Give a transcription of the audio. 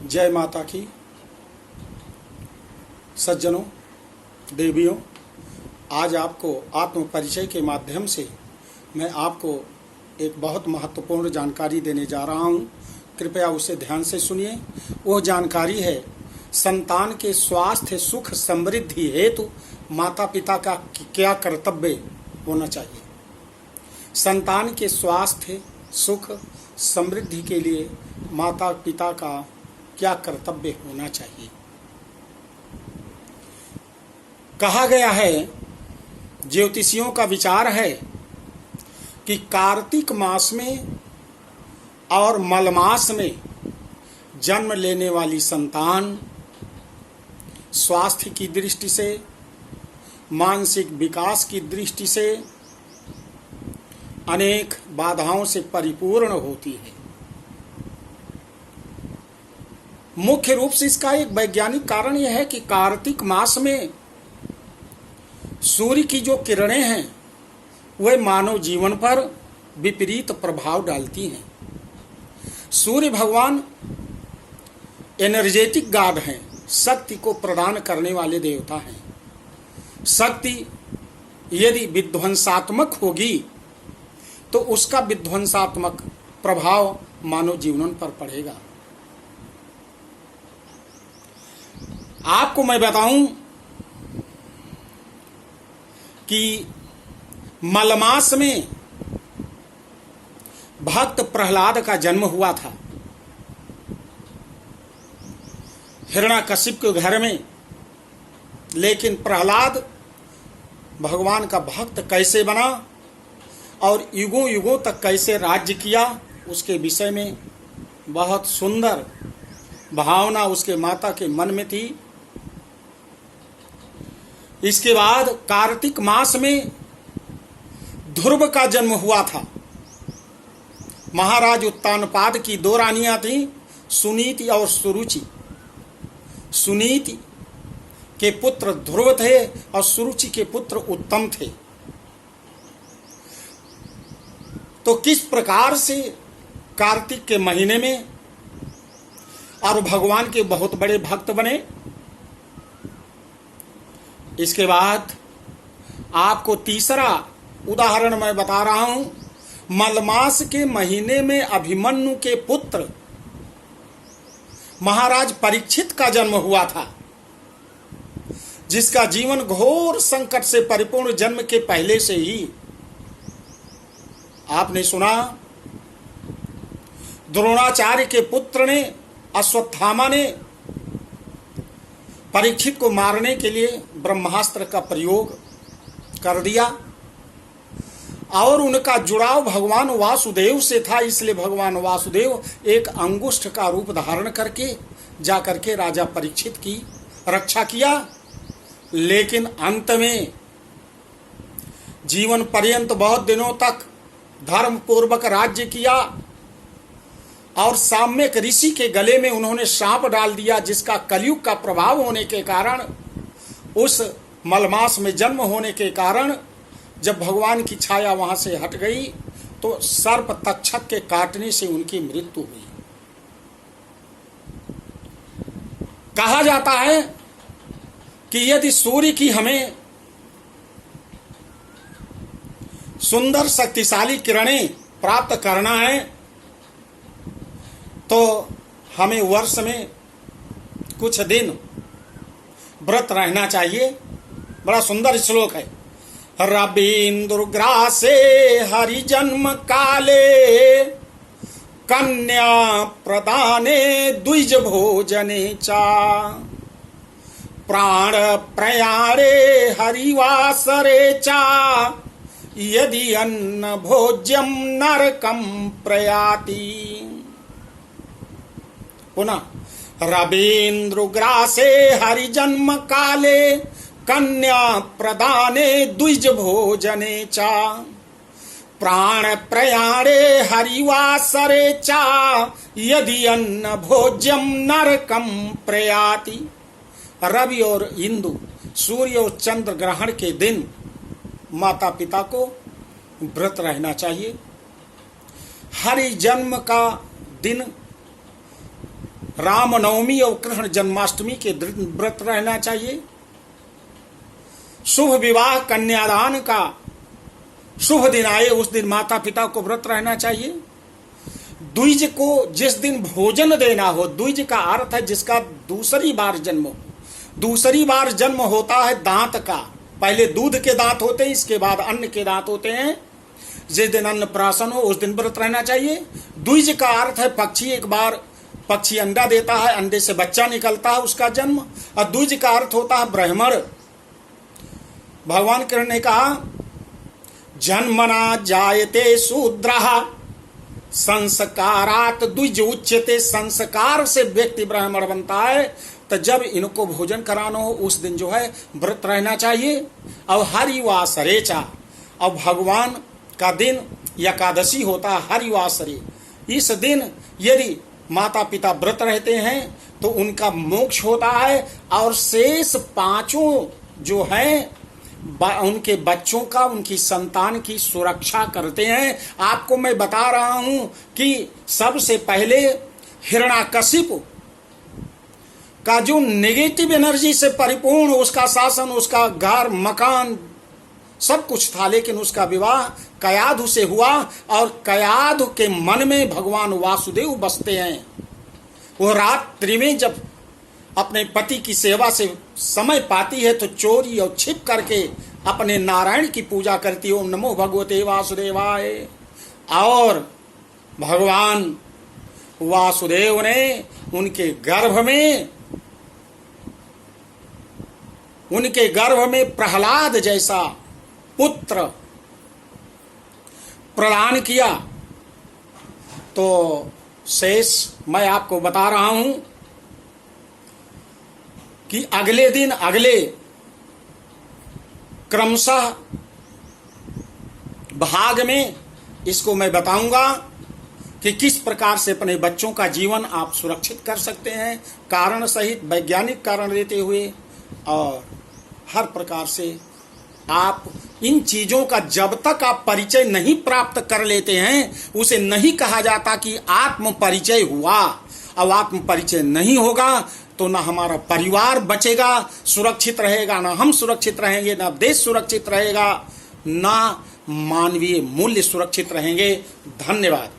जय माता की। सज्जनों, देवियों, आज आपको आत्म परिचय के माध्यम से मैं आपको एक बहुत महत्वपूर्ण जानकारी देने जा रहा हूं। कृपया उसे ध्यान से सुनिए। वो जानकारी है संतान के स्वास्थ्य सुख समृद्धि हेतु माता पिता का क्या कर्तव्य होना चाहिए। संतान के स्वास्थ्य सुख समृद्धि के लिए माता पिता का क्या कर्तव्य होना चाहिए। कहा गया है, ज्योतिषियों का विचार है कि कार्तिक मास में और मल मास में जन्म लेने वाली संतान स्वास्थ्य की दृष्टि से, मानसिक विकास की दृष्टि से अनेक बाधाओं से परिपूर्ण होती है। मुख्य रूप से इसका एक वैज्ञानिक कारण यह है कि कार्तिक मास में सूर्य की जो किरणें हैं वह मानव जीवन पर विपरीत प्रभाव डालती हैं। सूर्य भगवान एनर्जेटिक गॉड हैं, शक्ति को प्रदान करने वाले देवता हैं। शक्ति यदि विध्वंसात्मक होगी तो उसका विध्वंसात्मक प्रभाव मानव जीवन पर पड़ेगा। आपको मैं बताऊं कि मलमास में भक्त प्रहलाद का जन्म हुआ था। हिरण्याकशिप के घर में। लेकिन प्रहलाद भगवान का भक्त कैसे बना और युगों युगों तक कैसे राज्य किया, उसके विषय में बहुत सुंदर भावना उसके माता के मन में थी। इसके बाद कार्तिक मास में ध्रुव का जन्म हुआ था। महाराज उत्तानपाद की दो रानियां थीं, सुनीति और सुरुचि। सुनीति के पुत्र ध्रुव थे और सुरुचि के पुत्र उत्तम थे। तो किस प्रकार से कार्तिक के महीने में और भगवान के बहुत बड़े भक्त बने। इसके बाद आपको तीसरा उदाहरण मैं बता रहा हूं। मलमास के महीने में अभिमन्यु के पुत्र महाराज परीक्षित का जन्म हुआ था, जिसका जीवन घोर संकट से परिपूर्ण जन्म के पहले से ही आपने सुना। द्रोणाचार्य के पुत्र ने, अश्वत्थामा ने परीक्षित को मारने के लिए ब्रह्मास्त्र का प्रयोग कर दिया और उनका जुड़ाव भगवान वासुदेव से था। इसलिए भगवान वासुदेव एक अंगुष्ठ का रूप धारण करके जाकर के राजा परीक्षित की रक्षा किया। लेकिन अंत में जीवन पर्यंत बहुत दिनों तक धर्म पूर्वक राज्य किया और साम्यक ऋषि के गले में उन्होंने सांप डाल दिया, जिसका कलयुग का प्रभाव होने के कारण, उस मलमास में जन्म होने के कारण जब भगवान की छाया वहां से हट गई तो सर्प तक्षक के काटने से उनकी मृत्यु हुई। कहा जाता है कि यदि सूर्य की हमें सुंदर शक्तिशाली किरणें प्राप्त करना है तो हमें वर्ष में कुछ दिन व्रत रहना चाहिए। बड़ा सुंदर श्लोक है। रवीन्द्रग्रासे हरि जन्म काले कन्या प्रदाने द्विज भोजने चा प्राण प्रयाणे हरिवासरे चा यदि अन्न भोज्यम नरकम प्रयाति। पुनः रवीन्द्रग्रासे हरि जन्म काले कन्या प्रदाने द्विज भोजने चा प्राण प्रयाणे हरिवासरे चा यदि अन्न भोज्यम नरकम प्रयाति। रवि और इंदु, सूर्य और चंद्र ग्रहण के दिन माता पिता को व्रत रहना चाहिए। हरि जन्म का दिन रामनवमी और कृष्ण जन्माष्टमी के व्रत रहना चाहिए। शुभ विवाह कन्यादान का शुभ दिन आए उस दिन माता पिता को व्रत रहना चाहिए। द्विज को जिस दिन भोजन देना हो, द्विज का अर्थ है जिसका दूसरी बार जन्म हो। दूसरी बार जन्म होता है दांत का, पहले दूध के दांत होते हैं, इसके बाद अन्न के दांत होते हैं। जिस दिन अन्न प्राशन हो उस दिन व्रत रहना चाहिए। द्विज का अर्थ है पक्षी, एक बार पक्षी अंडा देता है, अंडे से बच्चा निकलता है, उसका जन्म। और द्विज का अर्थ होता है ब्राह्मण। भगवान कृष्ण ने कहा जन्मना जायते शूद्रः संस्कारात द्विज उच्यते। संस्कार से व्यक्ति ब्राह्मण बनता है। तो जब इनको भोजन कराना हो उस दिन जो है व्रत रहना चाहिए। और हरिवासरेचा, और भगवान का दिन एकादशी होता है हरिवासरे। इस दिन यदि माता पिता व्रत रहते हैं तो उनका मोक्ष होता है। और शेष पांचों जो हैं उनके बच्चों का, उनकी संतान की सुरक्षा करते हैं। आपको मैं बता रहा हूं कि सबसे पहले हिरण्याकशिपु का जो नेगेटिव एनर्जी से परिपूर्ण उसका शासन, उसका घर मकान सब कुछ था, लेकिन उसका विवाह कयाधु से हुआ। और कयाधु के मन में भगवान वासुदेव बसते हैं। वो रात्रि में जब अपने पति की सेवा से समय पाती है तो चोरी और छिप करके अपने नारायण की पूजा करती है। ओम नमो भगवते वासुदेवाय। और भगवान वासुदेव ने उनके गर्भ में प्रहलाद जैसा पुत्र प्रदान किया। तो शेष मैं आपको बता रहा हूं कि अगले दिन अगले क्रमशः भाग में इसको मैं बताऊंगा कि किस प्रकार से अपने बच्चों का जीवन आप सुरक्षित कर सकते हैं, कारण सहित वैज्ञानिक कारण देते हुए। और हर प्रकार से आप इन चीजों का जब तक आप परिचय नहीं प्राप्त कर लेते हैं उसे नहीं कहा जाता कि आत्म परिचय हुआ। अब आत्म परिचय नहीं होगा तो ना हमारा परिवार बचेगा, सुरक्षित रहेगा, ना हम सुरक्षित रहेंगे, ना देश सुरक्षित रहेगा, ना मानवीय मूल्य सुरक्षित रहेंगे। धन्यवाद।